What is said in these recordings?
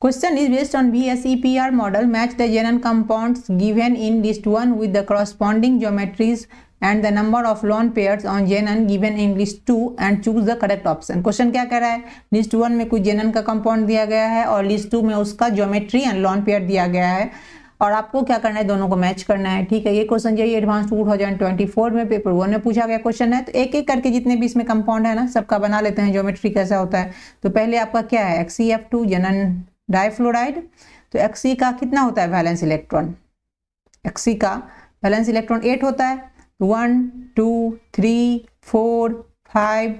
Question is based on VSEPR model. Match the Zenon compounds given in list 1 with the corresponding geometries and the number of lone pairs on Zenon given in list 2 and choose the correct option. Question क्या कह रहा है, list 1 में कुछ Zenon का compound दिया गया है और लिस्ट 2 में उसका ज्योमेट्री एंड लॉन पेयर दिया गया है और आपको क्या करना है, दोनों को मैच करना है। ठीक है, ये क्वेश्चन जो एडवांस 2024 में पेपर 1 में पूछा गया क्वेश्चन है। तो एक एक करके जितने भी इसमें कंपाउंड है ना, सबका बना लेते हैं, ज्योमेट्री कैसा होता है। तो पहले आपका क्या है, XeF2 Zenon डाइफ्लोराइड। तो Xe का कितना होता है वैलेंस इलेक्ट्रॉन, Xe का वैलेंस इलेक्ट्रॉन 8 होता है। 1 2 3 4 5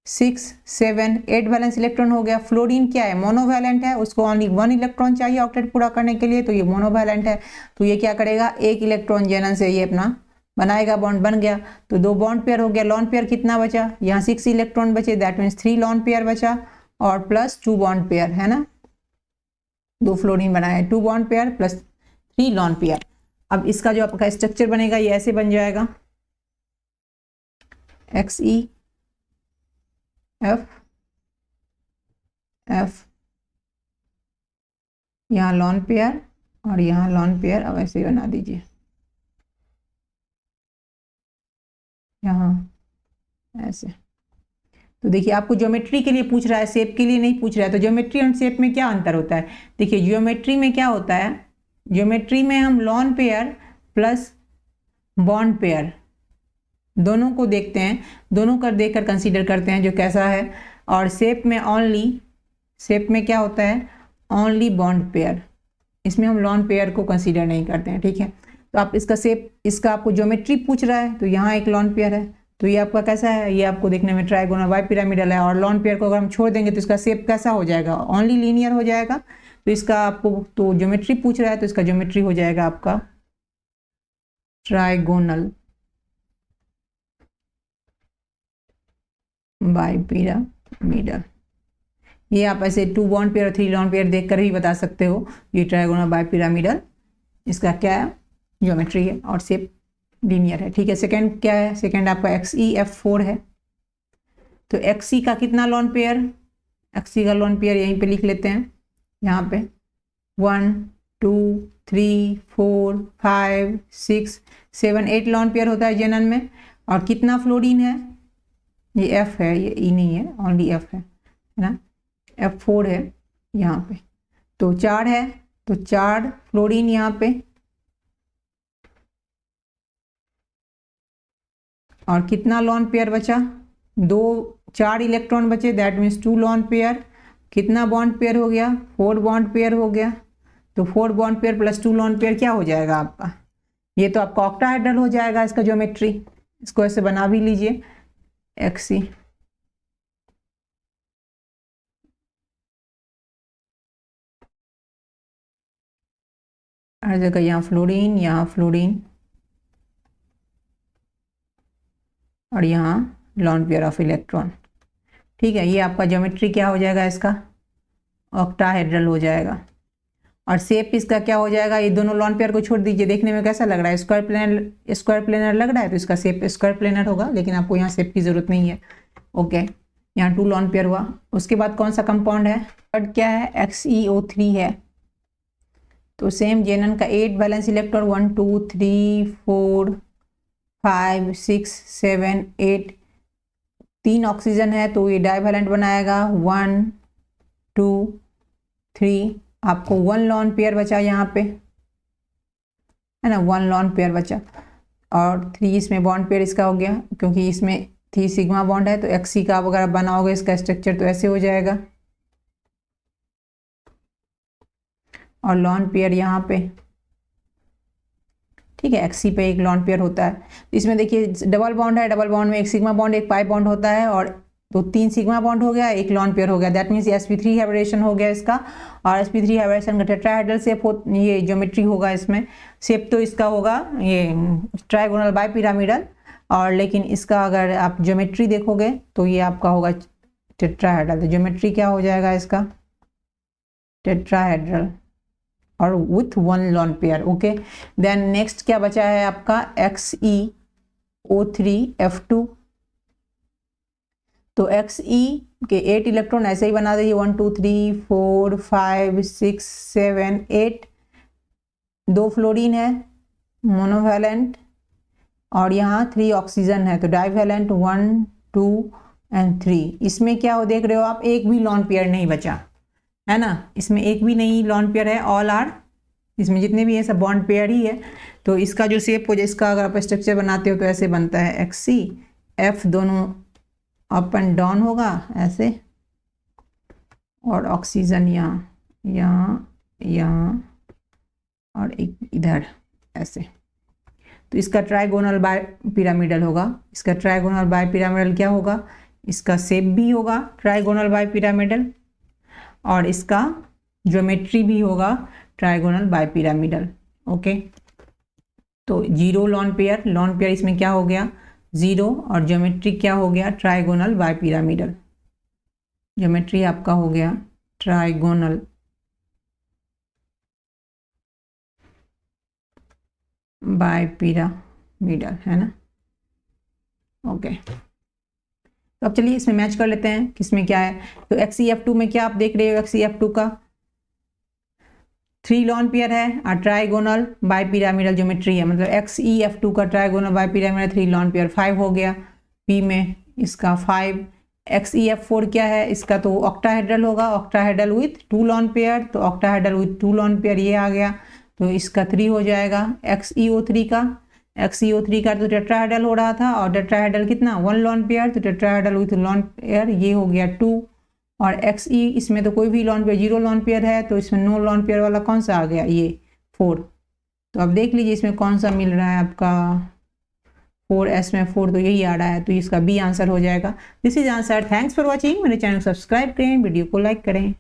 6 7 8 वैलेंस इलेक्ट्रॉन हो गया। फ्लोरीन क्या है, मोनोवैलेंट है, उसको ओनली 1 इलेक्ट्रॉन चाहिए ऑक्टेट पूरा करने के लिए, तो ये मोनोवैलेंट है। तो ये क्या करेगा, एक इलेक्ट्रॉन Zenon से ये अपना बनाएगा, बॉन्ड बन गया। तो 2 बॉन्ड पेयर हो गया। लॉन पेयर कितना बचा, यहाँ 6 इलेक्ट्रॉन बचे, दैट मीन्स 3 लॉन पेयर बचा और प्लस 2 बॉन्ड पेयर है ना, 2 फ्लोरीन बनाया, 2 bond pair plus 3 lone pair. अब इसका जो आपका स्ट्रक्चर बनेगा ये ऐसे बन जाएगा, XeF यहाँ लॉन पेयर और यहाँ लॉन पेयर। अब ऐसे ही बना दीजिए, यहाँ ऐसे। तो देखिए आपको ज्योमेट्री के लिए पूछ रहा है, शेप के लिए नहीं पूछ रहा है। तो ज्योमेट्री और शेप में क्या अंतर होता है, देखिए ज्योमेट्री में क्या होता है, ज्योमेट्री में हम lone pair plus bond pair दोनों को देखते हैं, दोनों कर देखकर कंसीडर करते हैं जो कैसा है। और शेप में ओनली, शेप में क्या होता है, ओनली बॉन्ड पेयर, इसमें हम लॉन पेयर को कंसीडर नहीं करते हैं। ठीक है, तो आप इसका शेप, इसका आपको ज्योमेट्री पूछ रहा है, तो यहाँ एक लॉन पेयर है, तो ये आपका कैसा है, ये आपको देखने में ट्राइगोनल बाई पिरामिडल है। और लॉन पेयर को अगर हम छोड़ देंगे तो इसका शेप कैसा हो जाएगा, ओनली लीनियर हो जाएगा। तो इसका आपको तो ज्योमेट्री पूछ रहा है, तो इसका ज्योमेट्री हो जाएगा आपका ट्राइगोनल बाई पिरामिडल। ये आप ऐसे 2 बॉन्ड पेयर और 3 लॉन पेयर देखकर ही बता सकते हो ये ट्राइगोनल बाई पिरामिडल, इसका क्या है, ज्योमेट्री है और शेप लीनियर है। ठीक है, सेकंड क्या है, सेकंड आपका XeF4 है। तो Xe का कितना लॉन पेयर, Xe का लॉन पेयर यहीं पे लिख लेते हैं, यहाँ पे 1 2 3 4 5 6 7 8 लॉन पेयर होता है Zenon में। और कितना फ्लोरीन है, ये F है, ये E नहीं है, ओनली F है ना, F4 है यहाँ पे। तो 4 है, तो 4 फ्लोरीन यहाँ पे। और कितना लॉन पेयर बचा, 4 इलेक्ट्रॉन बचे, दैट मीन्स 2 लॉन पेयर। कितना बॉन्ड पेयर हो गया, 4 बॉन्ड पेयर हो गया। तो 4 bond pair plus 2 lone pair क्या हो जाएगा आपका, ये तो आपका ऑक्टाहेड्रल हो जाएगा इसका ज्योमेट्री। इसको ऐसे बना भी लीजिए, Xe हर जगह, यहाँ फ्लोरीन, यहाँ फ्लोरीन और यहाँ लॉन पेयर ऑफ इलेक्ट्रॉन। ठीक है, ये आपका ज्योमेट्री क्या हो जाएगा, इसका ऑक्टाहेड्रल हो जाएगा। और शेप इसका क्या हो जाएगा, ये दोनों लॉन पेयर को छोड़ दीजिए, देखने में कैसा लग रहा है, स्क्वायर प्लेनर लग रहा है, तो इसका शेप स्क्वायर प्लेनर होगा, लेकिन आपको यहाँ शेप की जरूरत नहीं है। ओके, यहाँ 2 लॉन पेयर हुआ। उसके बाद कौन सा कंपाउंड है, थर्ड क्या है, XeO3 है। तो सेम Zenon का 8 वैलेंस इलेक्ट्रॉन, 1 2 3 4 5 6 7 8, 3 ऑक्सीजन है, तो ये डाइवैलेंट बनाएगा। 1 2 3, आपको 1 लॉन पेयर बचा यहाँ पे है ना, 1 लॉन पेयर बचा। और 3 इसमें बॉन्ड पेयर इसका हो गया, क्योंकि इसमें 3 सिग्मा बॉन्ड है। तो Xe का अगर बनाओगे इसका स्ट्रक्चर तो ऐसे हो जाएगा, और लॉन पेयर यहाँ पे। ठीक है, Xe पे एक लॉन पेयर होता है। इसमें देखिए डबल बॉन्ड है, डबल बॉन्ड में एक सिग्मा बॉन्ड एक पाई बॉन्ड होता है, और तो 3 सिग्मा बॉन्ड हो गया, एक लॉन पेयर हो गया, दैट मीन्स sp3 हाइब्रिडेशन हो गया इसका। और sp3 हाइब्रिडेशन का टेट्राहेड्रल शेप हो, ये ज्योमेट्री होगा इसमें। शेप तो इसका होगा ये ट्राइगोनल बाई पिरामिडल, और लेकिन इसका अगर आप ज्योमेट्री देखोगे तो ये आपका होगा टेट्राहेड्रल। तो ज्योमेट्री क्या हो जाएगा इसका, टेट्राहेड्रल और with 1 lone pair. Okay, then next क्या बचा है आपका, XeO3F2। तो Xe के 8 इलेक्ट्रॉन ऐसे ही बना दीजिए, 1 2 3 4 5 6 7 8, 2 फ्लोरीन है मोनोवैलेंट और यहाँ 3 ऑक्सीजन है, तो डाइवैलेंट 1 2 एंड 3। इसमें क्या हो देख रहे हो आप, एक भी लॉन पेयर नहीं बचा है ना, इसमें एक भी नहीं लॉन पेयर है, ऑल आर, इसमें जितने भी है सब बॉन्ड पेयर ही है। तो इसका जो शेप हो जाए, इसका अगर आप स्ट्रक्चर बनाते हो तो ऐसे बनता है Xc, F दोनों अप एंड डाउन होगा ऐसे, और ऑक्सीजन यहाँ यहाँ यहाँ और एक इधर ऐसे। तो इसका ट्राइगोनल बाय पिरामिडल होगा। इसका ट्राइगोनल बाय पिरामिडल क्या होगा, इसका शेप भी होगा ट्राइगोनल बाय पिरामिडल और इसका ज्योमेट्री भी होगा ट्राइगोनल बाय पिरामिडल। ओके, तो 0 लॉन पेयर इसमें क्या हो गया 0 और ज्योमेट्री क्या हो गया ट्राइगोनल बाय पिरामिडल। ज्योमेट्री आपका हो गया ट्राइगोनल बाय पिरामिडल, है ना। ओके, तो अब चलिए इसमें मैच कर लेते हैं किसमें क्या है। तो XeF2 में क्या आप देख रहे हो, XeF2 का 3 लॉन पेयर है और ट्राइगोनल बाय पिरामिडल ज्योमेट्री है, मतलब XeF2 का trigonal bipyramidal 3 lone pair 5 हो गया। P में इसका 5। XeF4 क्या है, इसका तो ऑक्टाहेड्रल होगा, ऑक्टाहेड्रल विथ 2 लॉन पेयर, तो ऑक्टाहेड्रल विथ 2 लॉन पेयर ये आ गया, तो इसका 3 हो जाएगा। XeO3 का तो टेट्राहेड्रल हो रहा था और टेट्राहेड्रल कितना 1 लॉन पेयर, तो टेट्राहेड्रल विथ लॉन पेयर ये हो गया 2। और Xe इसमें तो कोई भी लॉन पेयर 0 लॉन पेयर है, तो इसमें नो लॉन पेयर वाला कौन सा आ गया ये 4। तो अब देख लीजिए इसमें कौन सा मिल रहा है आपका 4s में 4 तो यही आ रहा है, तो इसका बी आंसर हो जाएगा। This is answer. Thanks for watching, मेरे चैनल को सब्सक्राइब करें, वीडियो को लाइक करें।